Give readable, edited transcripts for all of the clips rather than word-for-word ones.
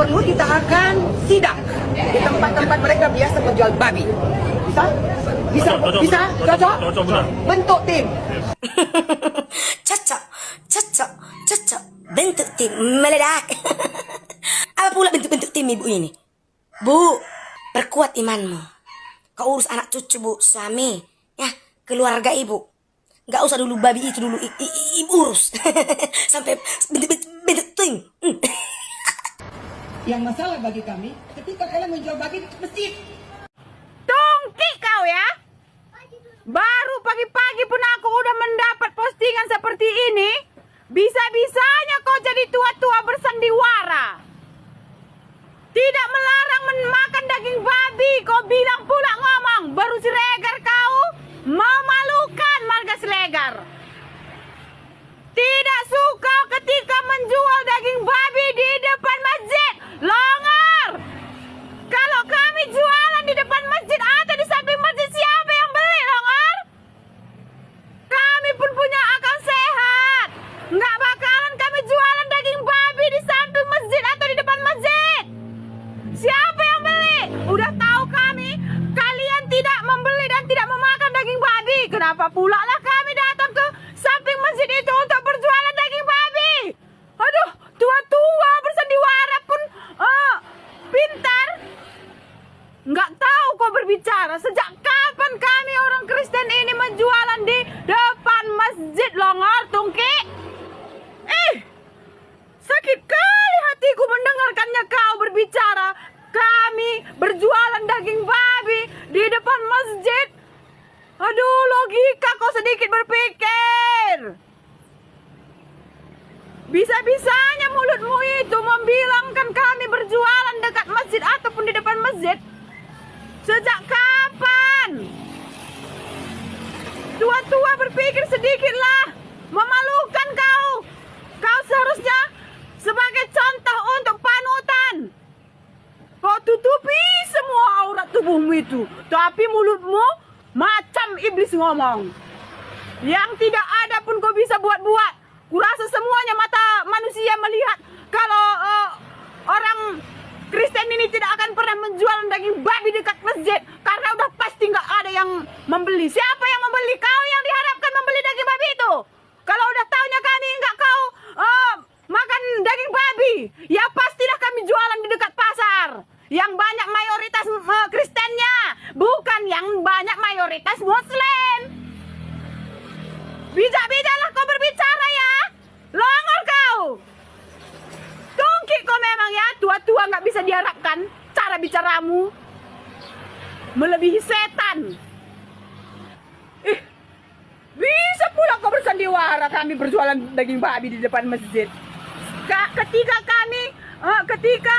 perlu kita akan sidak di tempat-tempat mereka biasa menjual babi. Bisa? Bisa? Bisa? Cocok? Bentuk tim. Cocok, cocok, cocok. Bentuk tim meledak. Apa pula bentuk-bentuk tim ibu ini? Bu, perkuat imanmu. Kau urus anak cucu, Bu, suami, ya, keluarga ibu. Nggak usah dulu babi itu dulu ibu urus. Sampai bentuk tim. Yang masalah bagi kami, ketika kalian menjual babi di masjid. Tungki kau ya. Baru pagi-pagi pun aku udah mendapat postingan seperti ini. Bisa-bisanya kau jadi tua-tua bersandiwara. Tidak melarang makan daging babi. Kau bilang pula ngomong. Baru Siregar kau. Memalukan marga Siregar. Tidak suka ketika menjual daging babi di depan masjid. Longor. Kalau kami jualan di depan masjid atau di samping masjid, siapa yang beli, Longor? Kami pun punya akal sehat. Nggak bakalan kami jualan daging babi di samping masjid atau di depan masjid. Siapa yang beli? Udah tahu kami, kalian tidak membeli dan tidak memakan daging babi. Kenapa pula lah kami datang ke samping masjid itu untuk berjualan daging babi? Aduh, tua-tua bersandiwara pun pintar. Nggak tahu kau berbicara. Sejak kapan kami orang Kristen ini menjualan di depan masjid, Longor, Tungki? Sakit kali hatiku mendengarkannya kau berbicara. Kami berjualan daging babi di depan masjid. Aduh, logika kau sedikit berpikir. Bisa-bisanya mulutmu itu membilangkan kami berjualan dekat masjid ataupun di depan masjid. Sejak kapan? Tua-tua berpikir sedikitlah. Memalukan kau. Kau seharusnya sebagai contoh untuk panutan. Kau tutupi semua aurat tubuhmu itu. Tapi mulutmu macam iblis ngomong. Yang tidak ada pun kau bisa buat-buat. Kurasa semuanya mata manusia melihat kalau orang Kristen ini tidak akan pernah menjual daging babi dekat masjid. Karena udah pasti nggak ada yang membeli. Siapa yang membeli? Kau yang diharapkan membeli daging babi itu. Kalau udah taunya kami nggak kau makan daging babi, ya pastilah kami jualan di dekat pasar. Yang banyak mayoritas Kristennya. Bukan yang banyak mayoritas Muslim. Bijak-bijaklah kau berbicara ya. Longor kau. Tungki kau memang ya. Tua-tua nggak bisa diharapkan. Cara bicaramu melebihi setan. Bisa pula kau bersandiwara kami berjualan daging babi di depan masjid. Ketika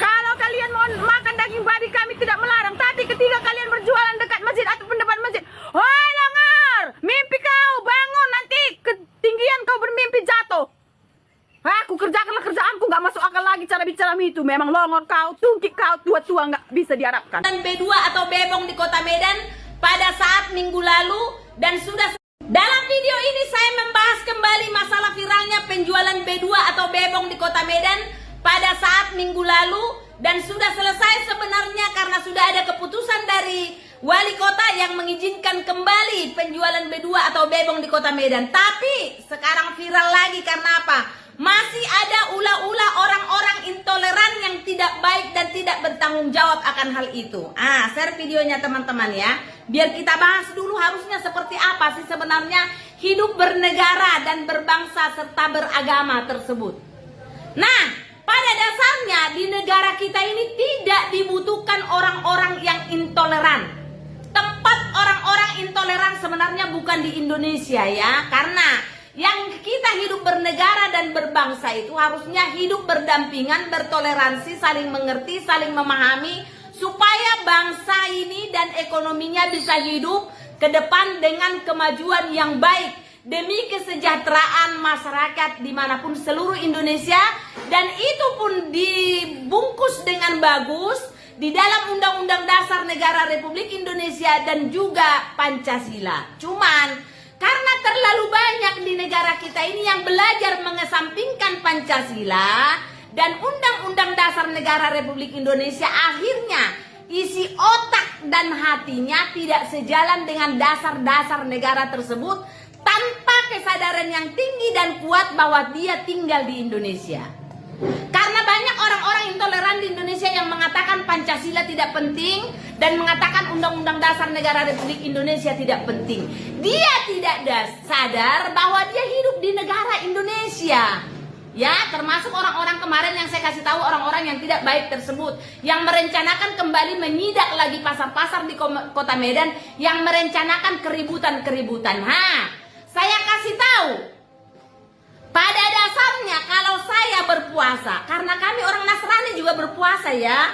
kalau kalian mau makan daging babi kami tidak melarang. Tapi ketika kalian berjualan dekat masjid ataupun depan masjid, hoi Longor, mimpi kau bangun, nanti ketinggian kau bermimpi jatuh. Aku kerjakanlah kerjaanku, nggak masuk akal lagi cara bicaramu itu. Memang Longor kau, Tungki kau, tua-tua nggak bisa diharapkan. Dan B2 atau Bebong di Kota Medan pada saat minggu lalu dan sudah. Dalam video ini saya membahas kembali masalah viralnya penjualan B2 atau Bebong di Kota Medan pada saat minggu lalu dan sudah selesai sebenarnya karena sudah ada keputusan dari wali kota yang mengizinkan kembali penjualan B2 atau Bebong di Kota Medan. Tapi sekarang viral lagi karena apa? Masih ada ulah-ulah orang-orang intoleran yang tidak baik dan tidak bertanggung jawab akan hal itu. Share videonya teman-teman ya. Biar kita bahas dulu harusnya seperti apa sih sebenarnya hidup bernegara dan berbangsa serta beragama tersebut. Nah, pada dasarnya di negara kita ini tidak dibutuhkan orang-orang yang intoleran. Tempat orang-orang intoleran sebenarnya bukan di Indonesia ya. Karena yang kita hidup bernegara dan berbangsa itu harusnya hidup berdampingan, bertoleransi, saling mengerti, saling memahami, supaya bangsa ini dan ekonominya bisa hidup ke depan dengan kemajuan yang baik demi kesejahteraan masyarakat dimanapun seluruh Indonesia. Dan itu pun dibungkus dengan bagus di dalam Undang-Undang Dasar Negara Republik Indonesia dan juga Pancasila. Cuman karena terlalu banyak di negara kita ini yang belajar mengesampingkan Pancasila dan Undang-Undang Dasar Negara Republik Indonesia, akhirnya isi otak dan hatinya tidak sejalan dengan dasar-dasar negara tersebut tanpa kesadaran yang tinggi dan kuat bahwa dia tinggal di Indonesia. Karena banyak orang-orang intoleran di Indonesia yang mengatakan Pancasila tidak penting dan mengatakan Undang-Undang Dasar Negara Republik Indonesia tidak penting. Dia tidak sadar bahwa dia hidup di negara Indonesia. Ya, termasuk orang-orang kemarin yang saya kasih tahu, orang-orang yang tidak baik tersebut, yang merencanakan kembali menyidak lagi pasar-pasar di kota Medan, yang merencanakan keributan-keributan. Saya kasih tahu, pada dasarnya kalau saya berpuasa, karena kami orang Nasrani juga berpuasa ya,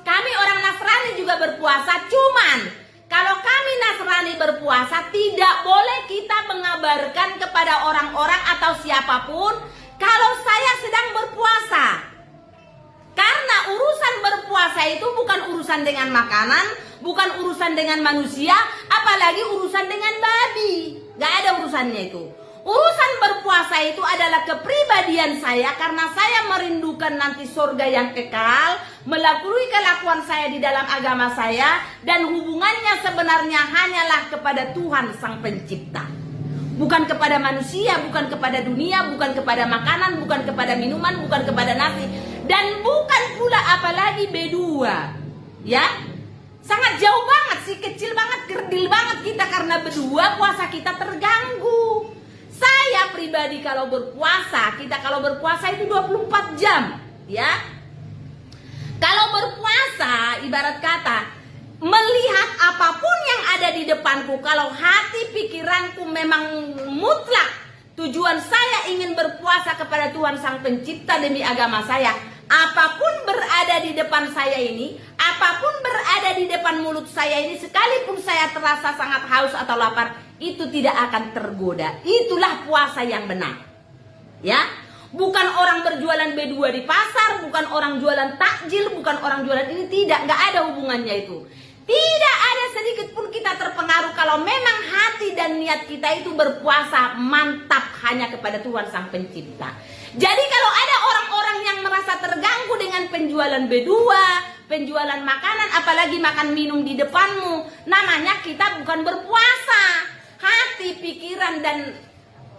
kami orang Nasrani juga berpuasa, cuman kalau kami Nasrani berpuasa, tidak boleh kita mengabarkan kepada orang-orang atau siapapun kalau saya sedang berpuasa. Karena urusan berpuasa itu bukan urusan dengan makanan, bukan urusan dengan manusia, apalagi urusan dengan babi. Gak ada urusannya itu. Urusan berpuasa itu adalah kepribadian saya, karena saya merindukan nanti surga yang kekal, melalui kelakuan saya di dalam agama saya, dan hubungannya sebenarnya hanyalah kepada Tuhan Sang Pencipta. Bukan kepada manusia, bukan kepada dunia, bukan kepada makanan, bukan kepada minuman, bukan kepada nasi, dan bukan pula apalagi B2. Ya, sangat jauh banget sih, kecil banget, kerdil banget kita karena berdua puasa kita terganggu. Saya pribadi kalau berpuasa, kita kalau berpuasa itu 24 jam, ya. Kalau berpuasa ibarat kata melihat apapun yang ada di depanku, kalau hati pikiranku memang mutlak tujuan saya ingin berpuasa kepada Tuhan Sang Pencipta demi agama saya, apapun berada di depan saya ini, apapun berada di depan mulut saya ini, sekalipun saya terasa sangat haus atau lapar, itu tidak akan tergoda. Itulah puasa yang benar. Ya, bukan orang berjualan B2 di pasar, bukan orang jualan takjil, bukan orang jualan ini, tidak, nggak ada hubungannya itu. Tidak ada sedikit pun kita terpengaruh kalau memang hati dan niat kita itu berpuasa mantap hanya kepada Tuhan Sang Pencipta. Jadi kalau ada orang-orang yang merasa terganggu dengan penjualan B2, penjualan makanan, apalagi makan minum di depanmu, namanya kita bukan berpuasa. Hati, pikiran, dan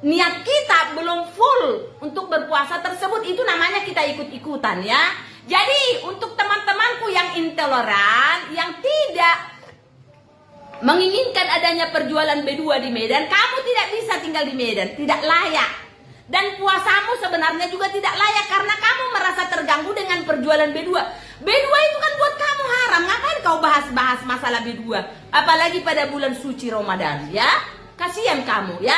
niat kita belum full untuk berpuasa tersebut, itu namanya kita ikut-ikutan ya. Jadi untuk teman-temanku yang intoleran, yang tidak menginginkan adanya perjualan B2 di Medan, kamu tidak bisa tinggal di Medan, tidak layak. Dan puasamu sebenarnya juga tidak layak karena kamu merasa terganggu dengan perjualan B2. B2 itu kan buat kamu haram, ngapain kau bahas-bahas masalah B2? Apalagi pada bulan suci Ramadan, ya? Kasihan kamu, ya?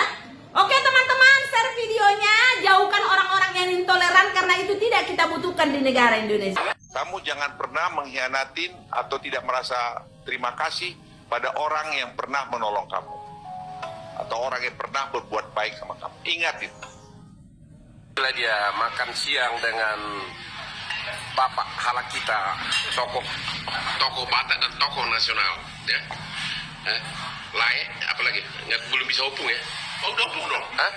Oke teman-teman, share videonya, jauhkan orang-orang yang intoleran karena itu tidak kita butuhkan di negara Indonesia. Kamu jangan pernah mengkhianatin atau tidak merasa terima kasih pada orang yang pernah menolong kamu. Atau orang yang pernah berbuat baik sama kamu. Ingat itu. Setelah dia makan siang dengan Bapak Halak kita, tokoh Batak dan tokoh nasional, ya. Lain, apalagi? Belum bisa opung ya? Oh, opung dong. Hah?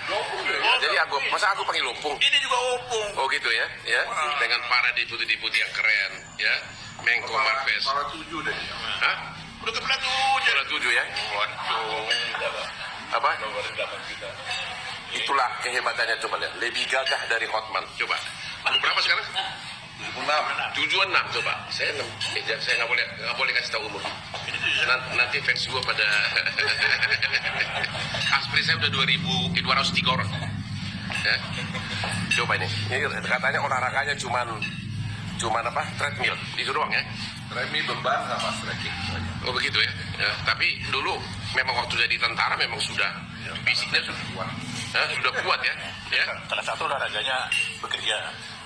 Jadi masa aku panggil opung? Ini juga opung. Oh gitu ya? Ya. Dengan para deputi-deputi yang keren, ya. Menko Marves. Para 7 deh. Hah? Udah ke pula 7. Para 7 ya? Waduh. Apa? Itulah kehebatannya, coba lihat. Lebih gagah dari Hotman. Coba. Berapa sekarang? 76 coba. Saya nggak boleh kasih tahu umur. Nanti fans gua pada aspirasi saya udah 2.203 orang. Ya. Coba ini katanya olahraganya cuman apa? Treadmill. Itu doang ya. Treadmill, beban sama stretching. Oh begitu ya. Ya. Tapi dulu memang waktu jadi tentara memang sudah fisiknya sudah kuat. Sudah kuat ya. Ya. Salah satu olahraganya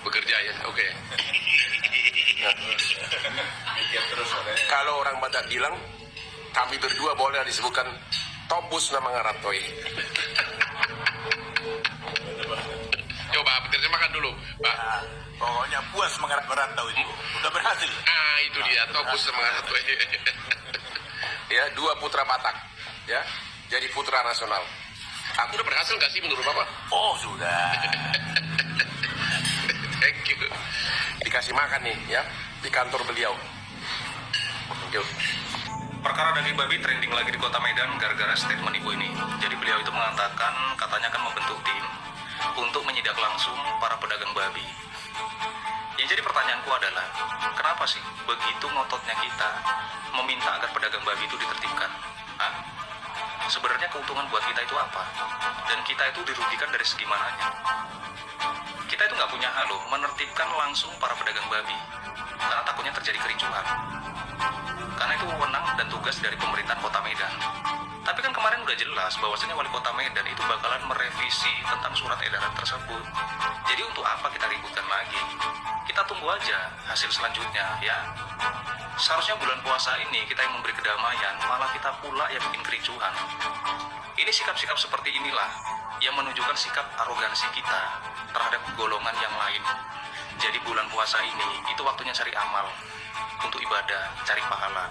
Bekerja ya, oke. Kalau orang Batak bilang, kami berdua boleh disebutkan Tobus nama Ngaratoi. Coba terjemahkan dulu, Pak. Pokoknya puas merantau itu. Udah berhasil. Itu dia, Tobus nama Ngaratoi. Ya, 2 putra Batak, ya, jadi putra nasional. Aku udah berhasil nggak sih menurut Bapak? Oh, sudah. Thank you. kasih makan nih ya di kantor beliau. Yuk. Perkara daging babi trending lagi di kota Medan gara-gara statement ibu ini. Jadi beliau itu mengatakan katanya akan membentuk tim untuk menyidak langsung para pedagang babi. Yang jadi pertanyaanku adalah, kenapa sih begitu ngototnya kita meminta agar pedagang babi itu ditertibkan? Hah? Sebenarnya keuntungan buat kita itu apa? Dan kita itu dirugikan dari segi mananya? Kita itu nggak punya hak loh menertibkan langsung para pedagang babi, karena takutnya terjadi kericuhan. Karena itu wewenang dan tugas dari pemerintahan kota Medan. Tapi kan kemarin udah jelas bahwasanya wali kota Medan itu bakalan merevisi tentang surat edaran tersebut. Jadi untuk apa kita ributkan lagi? Kita tunggu aja hasil selanjutnya ya. Seharusnya bulan puasa ini kita yang memberi kedamaian, malah kita pula yang bikin kericuhan. Ini sikap-sikap seperti inilah yang menunjukkan sikap arogansi kita terhadap golongan yang lain. Jadi bulan puasa ini itu waktunya cari amal, untuk ibadah, cari pahala,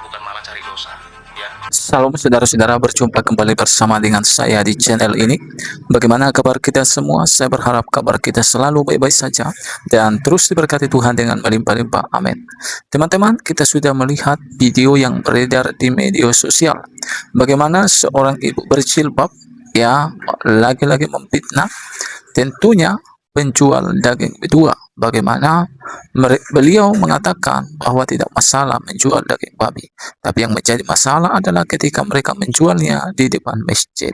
bukan malah cari dosa, ya. Salam saudara-saudara, berjumpa kembali bersama dengan saya di channel ini. Bagaimana kabar kita semua? Saya berharap kabar kita selalu baik-baik saja dan terus diberkati Tuhan dengan melimpah-limpah. Amin. Teman-teman, kita sudah melihat video yang beredar di media sosial. Bagaimana seorang ibu berjilbab ya lagi-lagi memfitnah tentunya penjual daging berdua. Bagaimana beliau mengatakan bahwa tidak masalah menjual daging babi, tapi yang menjadi masalah adalah ketika mereka menjualnya di depan masjid.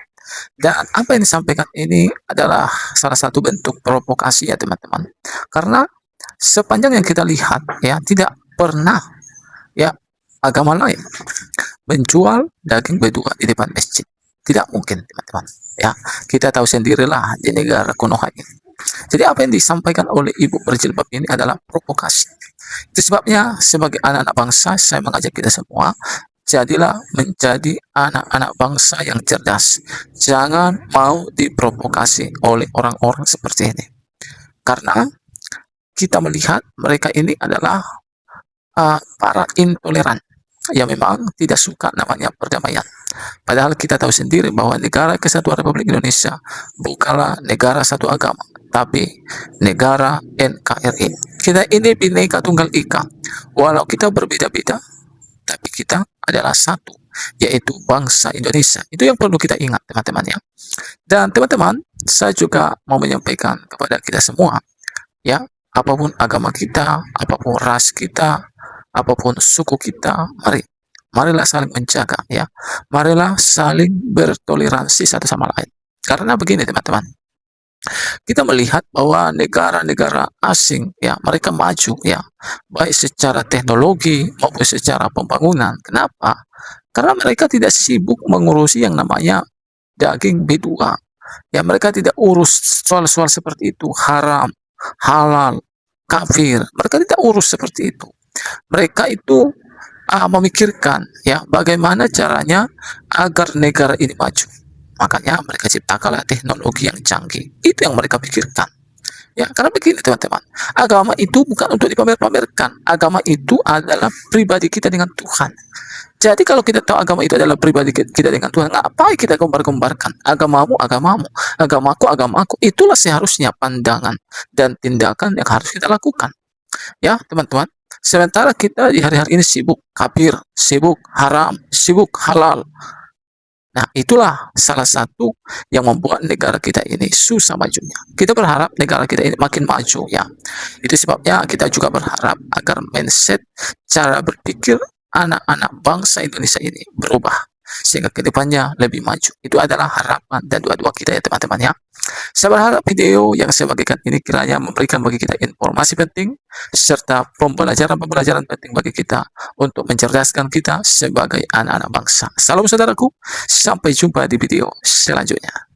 Dan apa yang disampaikan ini adalah salah satu bentuk provokasi ya teman-teman, karena sepanjang yang kita lihat ya tidak pernah ya agama lain menjual daging berdua di depan masjid. Tidak mungkin teman-teman ya, kita tahu sendirilah di negara Konoha ini. Jadi apa yang disampaikan oleh ibu berjilbab ini adalah provokasi. Itu sebabnya sebagai anak-anak bangsa saya mengajak kita semua, jadilah menjadi anak-anak bangsa yang cerdas. Jangan mau diprovokasi oleh orang-orang seperti ini. Karena kita melihat mereka ini adalah para intoleran yang memang tidak suka namanya perdamaian. Padahal kita tahu sendiri bahwa negara Kesatuan Republik Indonesia bukanlah negara satu agama, tapi negara NKRI. Kita ini Bhinneka Tunggal Ika. Walau kita berbeda-beda, tapi kita adalah satu, yaitu bangsa Indonesia. Itu yang perlu kita ingat teman-teman ya. Dan teman-teman, saya juga mau menyampaikan kepada kita semua, ya, apapun agama kita, apapun ras kita, apapun suku kita, marilah saling menjaga ya. Marilah saling bertoleransi satu sama lain. Karena begini teman-teman, kita melihat bahwa negara-negara asing ya mereka maju ya, baik secara teknologi maupun secara pembangunan. Kenapa? Karena mereka tidak sibuk mengurusi yang namanya daging B2 ya. Mereka tidak urus soal-soal seperti itu, haram, halal, kafir. Mereka tidak urus seperti itu. Mereka itu memikirkan ya bagaimana caranya agar negara ini maju. Makanya mereka ciptakanlah teknologi yang canggih. Itu yang mereka pikirkan. Ya, karena begini teman-teman, agama itu bukan untuk dipamer-pamerkan. Agama itu adalah pribadi kita dengan Tuhan. Jadi kalau kita tahu agama itu adalah pribadi kita dengan Tuhan, ngapain kita gembar-gembarkan? Agamamu, agamamu, agamaku, agamaku. Itulah seharusnya pandangan dan tindakan yang harus kita lakukan. Ya, teman-teman. Sementara kita di hari-hari ini sibuk kafir, sibuk haram, sibuk halal. Nah, itulah salah satu yang membuat negara kita ini susah majunya. Kita berharap negara kita ini makin maju ya. Itu sebabnya kita juga berharap agar mindset, cara berpikir anak-anak bangsa Indonesia ini berubah sehingga kedepannya lebih maju. Itu adalah harapan dan doa-doa kita ya teman-teman ya. Saya berharap video yang saya bagikan ini kiranya memberikan bagi kita informasi penting serta pembelajaran-pembelajaran penting bagi kita untuk mencerdaskan kita sebagai anak-anak bangsa. Salam saudaraku, sampai jumpa di video selanjutnya.